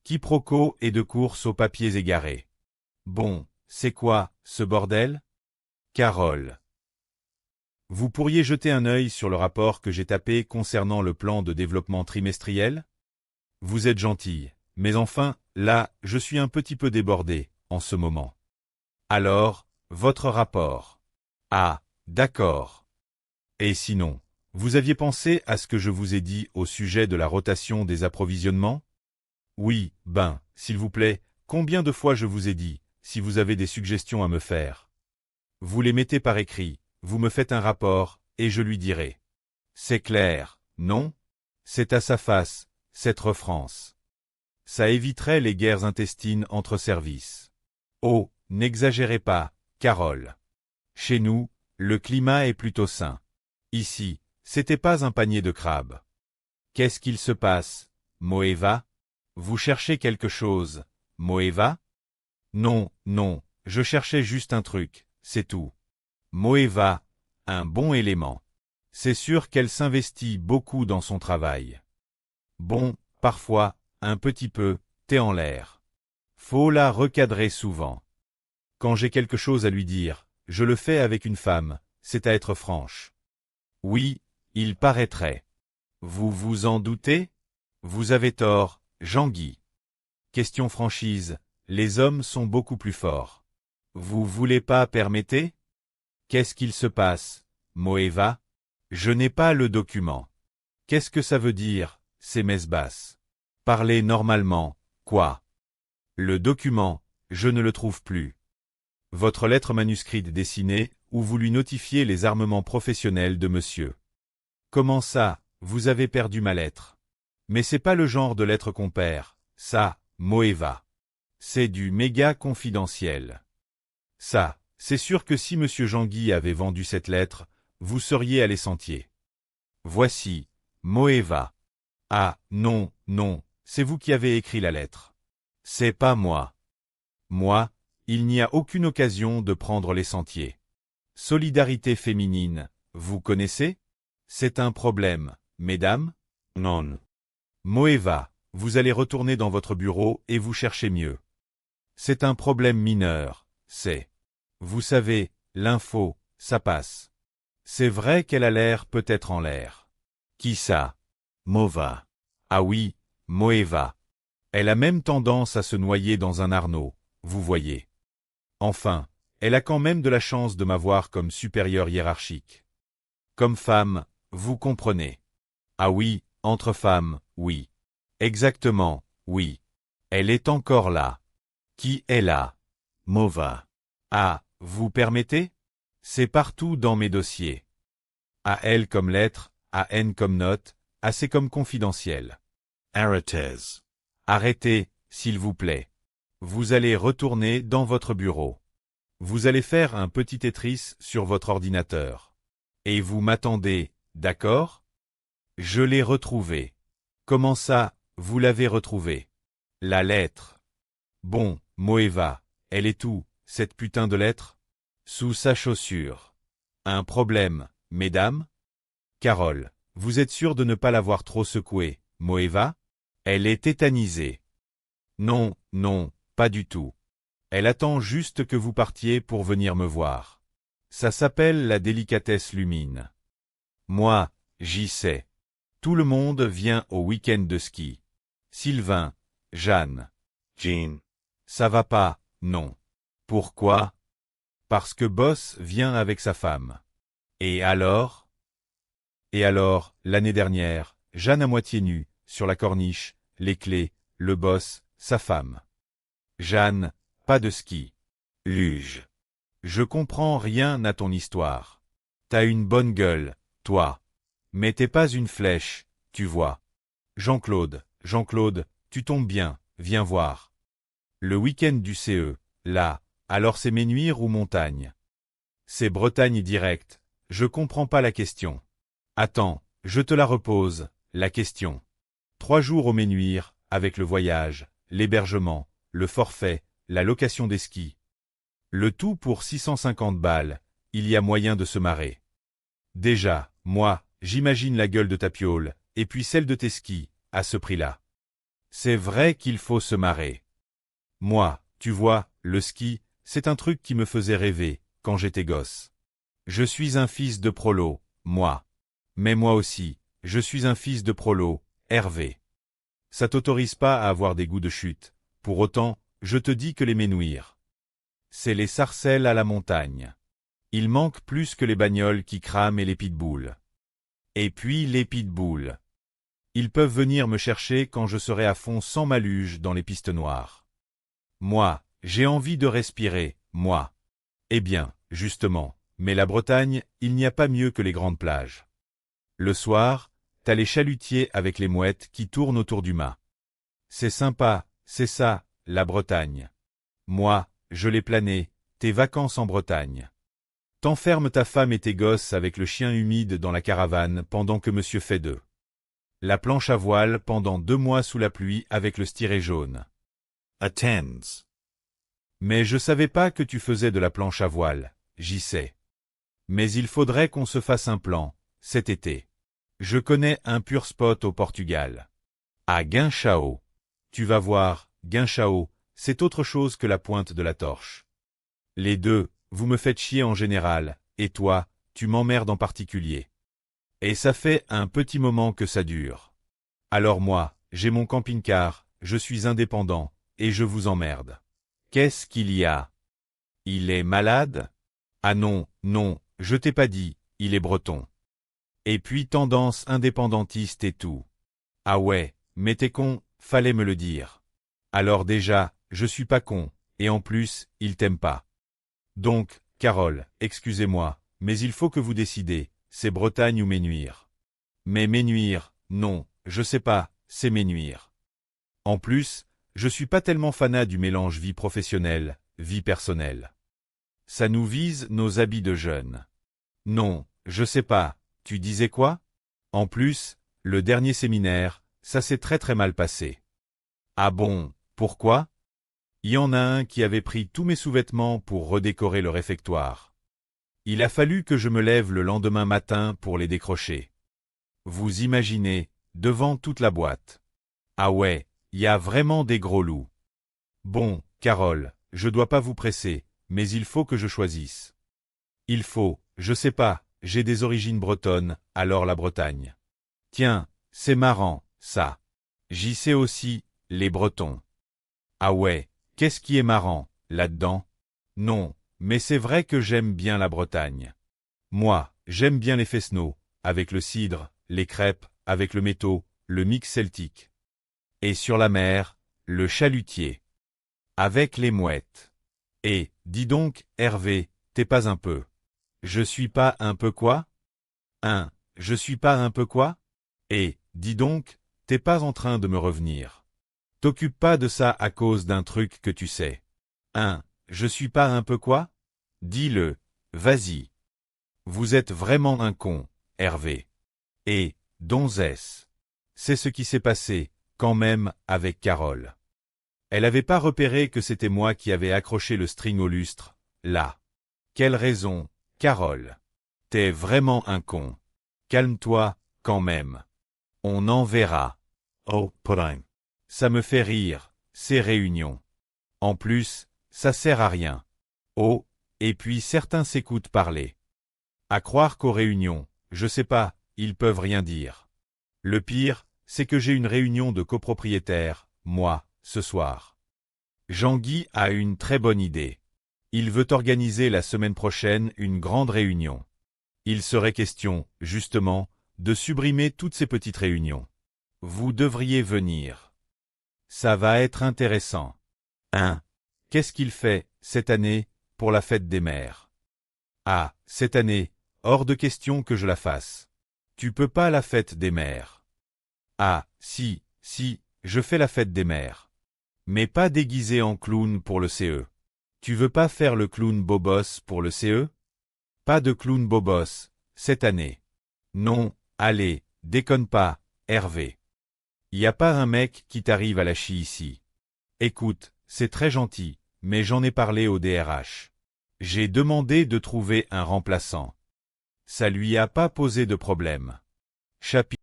Quiproquo et de course aux papiers égarés. Bon, c'est quoi, ce bordel? Carole. Vous pourriez jeter un œil sur le rapport que j'ai tapé concernant le plan de développement trimestriel? Vous êtes gentille, mais enfin, là, je suis un petit peu débordé, en ce moment. Alors, votre rapport. Ah, d'accord. Et sinon, vous aviez pensé à ce que je vous ai dit au sujet de la rotation des approvisionnements? Oui, s'il vous plaît, combien de fois je vous ai dit, si vous avez des suggestions à me faire? Vous les mettez par écrit, vous me faites un rapport, et je lui dirai. C'est clair, non? C'est à sa face, cette France. Ça éviterait les guerres intestines entre services. Oh, n'exagérez pas, Carole. Chez nous, le climat est plutôt sain. Ici, c'était pas un panier de crabes. Qu'est-ce qu'il se passe, Moeva? Vous cherchez quelque chose, Moeva? Non, non, je cherchais juste un truc, c'est tout. Moeva, un bon élément. C'est sûr qu'elle s'investit beaucoup dans son travail. Bon, parfois, un petit peu, t'es en l'air. Faut la recadrer souvent. Quand j'ai quelque chose à lui dire, je le fais avec une femme, c'est à être franche. Oui, il paraîtrait. Vous vous en doutez? Vous avez tort, Jean-Guy. Question franchise, les hommes sont beaucoup plus forts. Vous voulez pas permettez? Qu'est-ce qu'il se passe, Moeva? Je n'ai pas le document. Qu'est-ce que ça veut dire, ces messes basses? Parlez normalement, quoi? Le document, je ne le trouve plus. Votre lettre manuscrite dessinée, où vous lui notifiez les armements professionnels de monsieur. Comment ça, vous avez perdu ma lettre? Mais c'est pas le genre de lettre qu'on perd, ça, Moeva. C'est du méga confidentiel. Ça, c'est sûr que si monsieur Jean-Guy avait vendu cette lettre, vous seriez allé sentier. Voici, Moeva. Ah, non, non, c'est vous qui avez écrit la lettre. C'est pas moi. Moi, il n'y a aucune occasion de prendre les sentiers. Solidarité féminine, vous connaissez? C'est un problème, mesdames? Non. Moeva, vous allez retourner dans votre bureau et vous cherchez mieux. C'est un problème mineur, c'est. Vous savez, l'info, ça passe. C'est vrai qu'elle a l'air peut-être en l'air. Qui ça? Mova. Ah oui, Moeva. Elle a même tendance à se noyer dans un Arnaud, vous voyez. Enfin, elle a quand même de la chance de m'avoir comme supérieure hiérarchique. Comme femme, vous comprenez. Ah oui, entre femmes, oui. Exactement, oui. Elle est encore là. Qui est là? Mova. Ah, vous permettez? C'est partout dans mes dossiers. AL comme lettre, AN comme note, AC comme confidentiel. Arrêtez. Arrêtez, s'il vous plaît. Vous allez retourner dans votre bureau. Vous allez faire un petit Tetris sur votre ordinateur. Et vous m'attendez, d'accord? Je l'ai retrouvé. Comment ça, vous l'avez retrouvé? La lettre. Bon, Moeva, elle est où, cette putain de lettre? Sous sa chaussure. Un problème, mesdames? Carole, vous êtes sûre de ne pas l'avoir trop secouée, Moeva? Elle est tétanisée. Non, non, pas du tout. Elle attend juste que vous partiez pour venir me voir. Ça s'appelle la délicatesse lumine. Moi, j'y sais. Tout le monde vient au week-end de ski. Sylvain, Jeanne, Jean. Ça va pas, non. Pourquoi? Parce que Boss vient avec sa femme. Et alors? Et alors, l'année dernière, Jeanne à moitié nue, sur la corniche, les clés, le boss, sa femme. Jeanne, pas de ski. Luge. Je comprends rien à ton histoire. T'as une bonne gueule, toi. Mais t'es pas une flèche, tu vois. Jean-Claude, Jean-Claude, tu tombes bien, viens voir. Le week-end du CE, là, alors c'est Ménuire ou Montagne? C'est Bretagne direct, je comprends pas la question. Attends, je te la repose, la question. 3 jours au Ménuire, avec le voyage, l'hébergement, le forfait, la location des skis. Le tout pour 650 balles, il y a moyen de se marrer. Déjà, moi, j'imagine la gueule de ta piole, et puis celle de tes skis, à ce prix-là. C'est vrai qu'il faut se marrer. Moi, tu vois, le ski, c'est un truc qui me faisait rêver, quand j'étais gosse. Je suis un fils de prolo, moi. Mais moi aussi, je suis un fils de prolo, Hervé. Ça t'autorise pas à avoir des goûts de chute. Pour autant, je te dis que les Ménouirs, c'est les sarcelles à la montagne. Il manque plus que les bagnoles qui crament et les pitbulls. Et puis les pitbulls. Ils peuvent venir me chercher quand je serai à fond sans ma luge dans les pistes noires. Moi, j'ai envie de respirer, moi. Eh bien, justement, mais la Bretagne, il n'y a pas mieux que les grandes plages. Le soir, t'as les chalutiers avec les mouettes qui tournent autour du mât. C'est sympa, c'est ça, la Bretagne. Moi, je l'ai plané, tes vacances en Bretagne. T'enfermes ta femme et tes gosses avec le chien humide dans la caravane pendant que monsieur fait la planche à voile pendant 2 mois sous la pluie avec le styret jaune. Attends. Mais je savais pas que tu faisais de la planche à voile, j'y sais. Mais il faudrait qu'on se fasse un plan, cet été. Je connais un pur spot au Portugal. À Guinchao. Tu vas voir, Guinchao, c'est autre chose que la pointe de la torche. Les deux, vous me faites chier en général, et toi, tu m'emmerdes en particulier. Et ça fait un petit moment que ça dure. Alors moi, j'ai mon camping-car, je suis indépendant, et je vous emmerde. Qu'est-ce qu'il y a? Il est malade? Ah non, non, je t'ai pas dit, il est breton. Et puis tendance indépendantiste et tout. Ah ouais, mais t'es con, fallait me le dire. Alors déjà, je suis pas con, et en plus, il t'aime pas. Donc, Carole, excusez-moi, mais il faut que vous décidez, c'est Bretagne ou Ménuire. Mais Ménuire, non, je sais pas, c'est Ménuire. En plus, je suis pas tellement fanat du mélange vie professionnelle, vie personnelle. Ça nous vise nos habits de jeunes. Non, je sais pas, tu disais quoi? En plus, le dernier séminaire, ça s'est très mal passé. Ah bon, pourquoi? Il y en a un qui avait pris tous mes sous-vêtements pour redécorer le réfectoire. Il a fallu que je me lève le lendemain matin pour les décrocher. Vous imaginez, devant toute la boîte. Ah ouais, il y a vraiment des gros loups. Bon, Carole, je dois pas vous presser, mais il faut que je choisisse. Il faut, je sais pas, j'ai des origines bretonnes, alors la Bretagne. Tiens, c'est marrant, ça. J'y sais aussi, les Bretons. Ah ouais, qu'est-ce qui est marrant, là-dedans? Non, mais c'est vrai que j'aime bien la Bretagne. Moi, j'aime bien les fesneaux, avec le cidre, les crêpes, avec le métaux, le mix celtique. Et sur la mer, le chalutier. Avec les mouettes. Et, dis donc, Hervé, t'es pas un peu. Je suis pas un peu quoi? Je suis pas un peu quoi? Et, dis donc, t'es pas en train de me revenir. T'occupe pas de ça à cause d'un truc que tu sais. Je suis pas un peu quoi? Dis-le, vas-y. Vous êtes vraiment un con, Hervé. Et, donzesse. C'est ce qui s'est passé, quand même, avec Carole. Elle avait pas repéré que c'était moi qui avais accroché le string au lustre, là. Quelle raison, Carole. T'es vraiment un con. Calme-toi, quand même. On en verra. Oh, putain. Ça me fait rire, ces réunions. En plus, ça sert à rien. Oh, et puis certains s'écoutent parler. À croire qu'aux réunions, je sais pas, ils peuvent rien dire. Le pire, c'est que j'ai une réunion de copropriétaires, moi, ce soir. Jean-Guy a une très bonne idée. Il veut organiser la semaine prochaine une grande réunion. Il serait question, justement, de supprimer toutes ces petites réunions. Vous devriez venir. Ça va être intéressant. Qu'est-ce qu'il fait, cette année, pour la fête des mères? Ah, cette année, hors de question que je la fasse. Tu peux pas la fête des mères. Ah, si, je fais la fête des mères. Mais pas déguisé en clown pour le CE. Tu veux pas faire le clown bobos pour le CE? Pas de clown bobos, cette année. Non, allez, déconne pas, Hervé. Y a pas un mec qui t'arrive à la chie ici. Écoute, c'est très gentil, mais j'en ai parlé au DRH. J'ai demandé de trouver un remplaçant. Ça lui a pas posé de problème. Chapitre